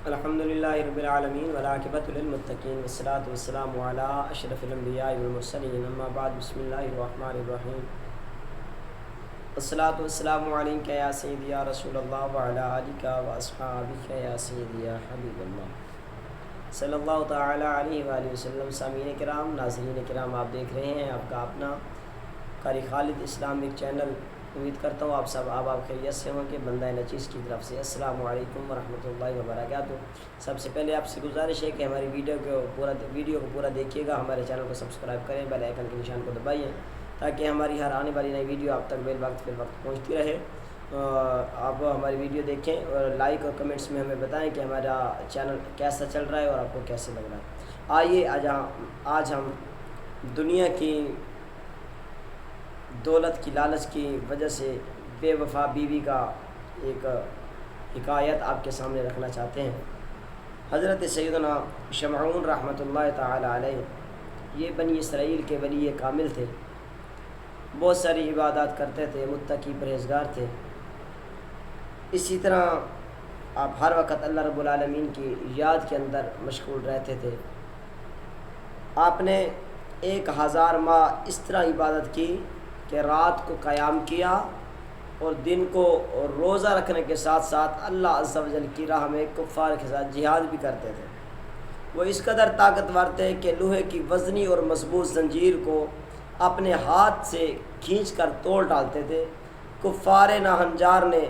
الحمدللہ رب العالمین والعاقبۃ للمتقین والصلاۃ والسلام علی اشرف الانبیاء والمرسلین اما بعد بسم اللہ الرحمن الرحیم الصلاۃ والسلام علیک یا سیدی یا رسول اللہ وعلی آلک واصحابک یا سیدی یا حبیب اللہ صلی اللہ تعالی علیہ وآلہ وسلم۔ سامعین کرام، ناظرین کرام، آپ دیکھ رہے ہیں آپ کا اپنا قاری خالد اسلامک چینل۔ امید کرتا ہوں آپ سب آپ خیریت سے ہوں کہ بندہ نچیز کی طرف سے السلام علیکم ورحمۃ اللہ وبرکاتہ۔ سب سے پہلے آپ سے گزارش ہے کہ ہماری ویڈیو کو پورا دیکھیے گا، ہمارے چینل کو سبسکرائب کریں، بیل آئیکن کے نشان کو دبائیے تاکہ ہماری ہر آنے والی نئی ویڈیو آپ تک فی الوقت پہنچتی رہے۔ آپ ہماری ویڈیو دیکھیں اور لائک اور کمنٹس میں ہمیں بتائیں کہ ہمارا چینل کیسا چل رہا ہے اور آپ کو کیسے لگ رہا ہے۔ آئیے آج ہم دنیا کی دولت کی لالچ کی وجہ سے بے وفا بیوی کا ایک حکایت آپ کے سامنے رکھنا چاہتے ہیں۔ حضرت سیدنا شمعون رحمۃ اللہ تعالی علیہ یہ بنی اسرائیل کے ولی کامل تھے، بہت ساری عبادات کرتے تھے، متقی پرہیزگار تھے۔ اسی طرح آپ ہر وقت اللہ رب العالمین کی یاد کے اندر مشغول رہتے تھے۔ آپ نے 1000 ماہ اس طرح عبادت کی کہ رات کو قیام کیا اور دن کو روزہ رکھنے کے ساتھ ساتھ اللہ عز و جل کی راہ میں کفار کے ساتھ جہاد بھی کرتے تھے۔ وہ اس قدر طاقتور تھے کہ لوہے کی وزنی اور مضبوط زنجیر کو اپنے ہاتھ سے کھینچ کر توڑ ڈالتے تھے۔ کفار ناہنجار نے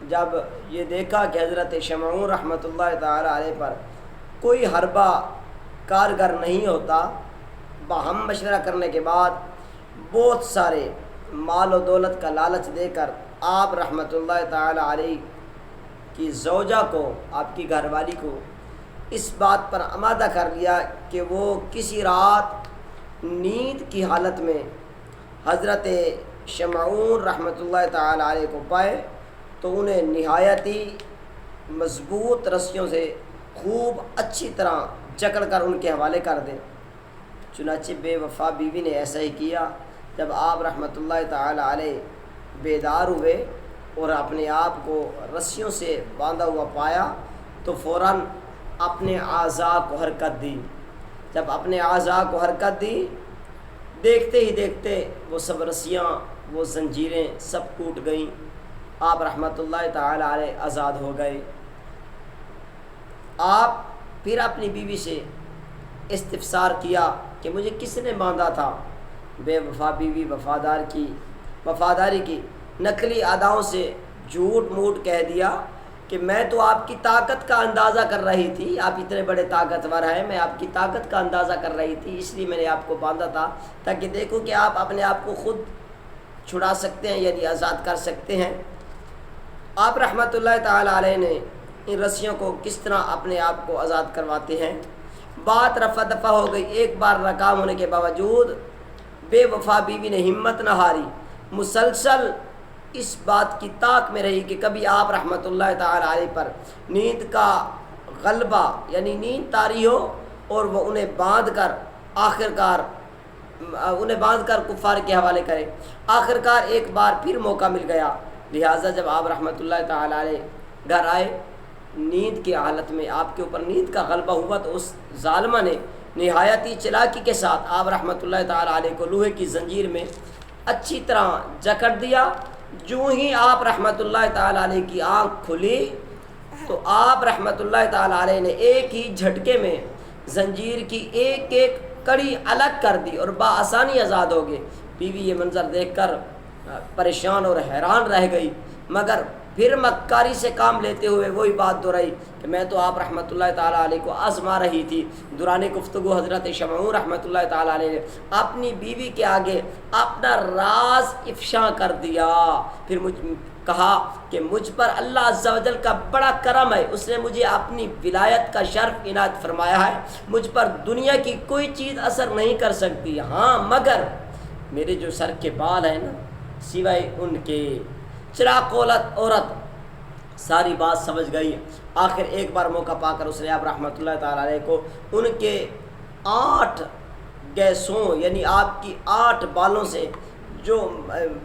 جب یہ دیکھا کہ حضرت شمعون رحمۃ اللہ تعالی علیہ پر کوئی حربہ کارگر نہیں ہوتا، باہم مشورہ کرنے کے بعد بہت سارے مال و دولت کا لالچ دے کر آپ رحمۃ اللہ تعالی علیہ کی زوجہ کو، آپ کی گھر والی کو اس بات پر آمادہ کر لیا کہ وہ کسی رات نیند کی حالت میں حضرت شمعون رحمۃ اللہ تعالی علیہ کو پائے تو انہیں نہایت ہی مضبوط رسیوں سے خوب اچھی طرح جکڑ کر ان کے حوالے کر دیں۔ چنانچہ بے وفا بیوی نے ایسا ہی کیا۔ جب آپ رحمۃ اللہ تعالی علیہ بیدار ہوئے اور اپنے آپ کو رسیوں سے باندھا ہوا پایا تو فوراً اپنے اعضاء کو حرکت دی۔ جب اپنے اعضاء کو حرکت دی، دیکھتے ہی دیکھتے وہ سب رسیاں، وہ زنجیریں سب ٹوٹ گئیں۔ آپ رحمۃ اللہ تعالی علیہ آزاد ہو گئے۔ آپ پھر اپنی بیوی سے استفسار کیا کہ مجھے کس نے باندھا تھا؟ بے وفا بیوی وفاداری کی نقلی اداؤں سے جھوٹ موٹ کہہ دیا کہ میں تو آپ کی طاقت کا اندازہ کر رہی تھی، آپ اتنے بڑے طاقتور ہیں، میں آپ کی طاقت کا اندازہ کر رہی تھی، اس لیے میں نے آپ کو باندھا تھا تاکہ دیکھو کہ آپ اپنے آپ کو خود چھڑا سکتے ہیں، یعنی آزاد کر سکتے ہیں۔ آپ رحمۃ اللہ تعالی علیہ نے ان رسیوں کو کس طرح اپنے آپ کو آزاد کرواتے ہیں۔ بات رفع دفع ہو گئی۔ ایک بار ناکام ہونے کے باوجود بے وفا بیوی نے ہمت نہ ہاری، مسلسل اس بات کی طاق میں رہی کہ کبھی آپ رحمۃ اللہ تعالی علیہ پر نیند کا غلبہ یعنی نیند طاری ہو اور وہ انہیں باندھ کر کفار کے حوالے کرے۔ آخرکار ایک بار پھر موقع مل گیا، لہٰذا جب آپ رحمۃ اللہ تعالی علیہ گھر آئے نیند کی حالت میں، آپ کے اوپر نیند کا غلبہ ہوا تو اس ظالمہ نے نہایتی چلاکی کے ساتھ آپ رحمۃ اللہ تعالی علیہ کو لوہے کی زنجیر میں اچھی طرح جکڑ دیا۔ جو ہی آپ رحمۃ اللہ تعالی علیہ کی آنکھ کھلی تو آپ رحمۃ اللہ تعالی علیہ نے ایک ہی جھٹکے میں زنجیر کی ایک ایک کڑی الگ کر دی اور بآسانی آزاد ہو گئے۔ بیوی یہ منظر دیکھ کر پریشان اور حیران رہ گئی، مگر پھر مکاری سے کام لیتے ہوئے وہی بات دہرائی کہ میں تو آپ رحمۃ اللہ تعالی علیہ کو آزما رہی تھی۔ دوران گفتگو حضرت شمعون رحمۃ اللہ تعالی علیہ نے اپنی بیوی کے آگے اپنا راز افشاء کر دیا۔ پھر کہا کہ مجھ پر اللہ عز و جل کا بڑا کرم ہے، اس نے مجھے اپنی ولایت کا شرف عنایت فرمایا ہے، مجھ پر دنیا کی کوئی چیز اثر نہیں کر سکتی، ہاں مگر میرے جو سر کے بال ہیں نا، سوائے ان کے۔ چراغ عورت ساری بات سمجھ گئی۔ آخر ایک بار موقع پا کر اس نے آپ رحمۃ اللہ تعالی علیہ کو ان کے 8 گیسوں یعنی آپ کی 8 بالوں سے جو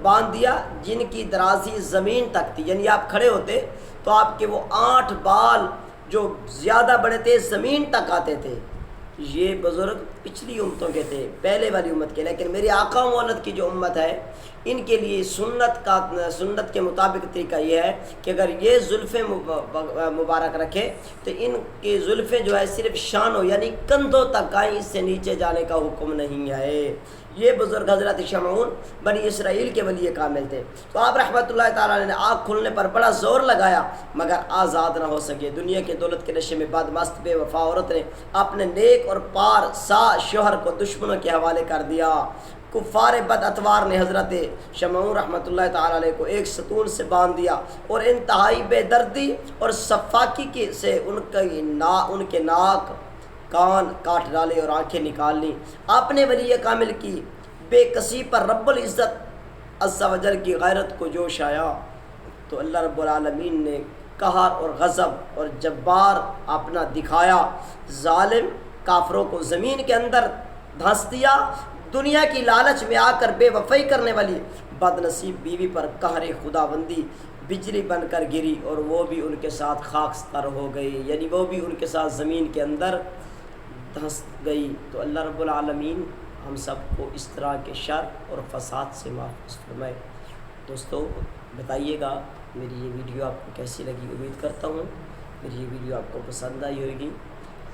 باندھ دیا، جن کی درازی زمین تک تھی، یعنی آپ کھڑے ہوتے تو آپ کے وہ 8 بال جو زیادہ بڑے تھے زمین تک آتے تھے، یہ بزرگ پچھلی امتوں کے تھے، پہلے والی امت کے، لیکن میری آقا مولد کی جو امت ہے ان کے لیے سنت کے مطابق طریقہ یہ ہے کہ اگر یہ زلفیں مبارک رکھے تو ان کی زلفیں جو ہے صرف شانوں یعنی کندھوں تک آئیں، اس سے نیچے جانے کا حکم نہیں ہے۔ یہ بزرگ حضرت شمعون بنی اسرائیل کے ولی کامل تھے۔ تو آپ رحمۃ اللہ تعالیٰ نے آنکھ کھلنے پر بڑا زور لگایا مگر آزاد نہ ہو سکے۔ دنیا کے دولت کے نشے میں بدمست بے وفا عورت نے اپنے نیک اور پارسا شوہر کو دشمنوں کے حوالے کر دیا۔ کفار بد اتوار نے حضرت شمعون رحمۃ اللہ تعالیٰ علیہ کو ایک ستون سے باندھ دیا اور انتہائی بے دردی اور صفاقی سے ان کے ناک کان کاٹ ڈالے اور آنکھیں نکال لیں۔ اپنے ولی کامل کی بے کسی پر رب العزت عز و جل کی غیرت کو جوش آیا تو اللہ رب العالمین نے قہر اور غضب اور جبار اپنا دکھایا، ظالم کافروں کو زمین کے اندر دھنس دیا۔ دنیا کی لالچ میں آ کر بے وفائی کرنے والی بد نصیب بیوی پر قہر خداوندی بجلی بن کر گری اور وہ بھی ان کے ساتھ خاکستر ہو گئی، یعنی وہ بھی ان کے ساتھ زمین کے اندر دھنس گئی۔ تو اللہ رب العالمین ہم سب کو اس طرح کے شر اور فساد سے محفوظ فرمائے۔ دوستو بتائیے گا میری یہ ویڈیو آپ کو کیسی لگی، امید کرتا ہوں میری یہ ویڈیو آپ کو پسند آئی ہوگی،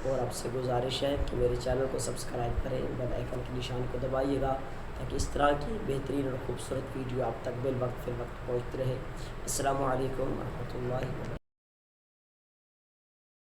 اور آپ سے گزارش ہے کہ میرے چینل کو سبسکرائب کریں، بیل آئیکن کے نشان کو دبائیے گا تاکہ اس طرح کی بہترین اور خوبصورت ویڈیو آپ تک بالوقت پہنچتی رہے۔ السلام علیکم ورحمۃ اللہ وبرکاتہ۔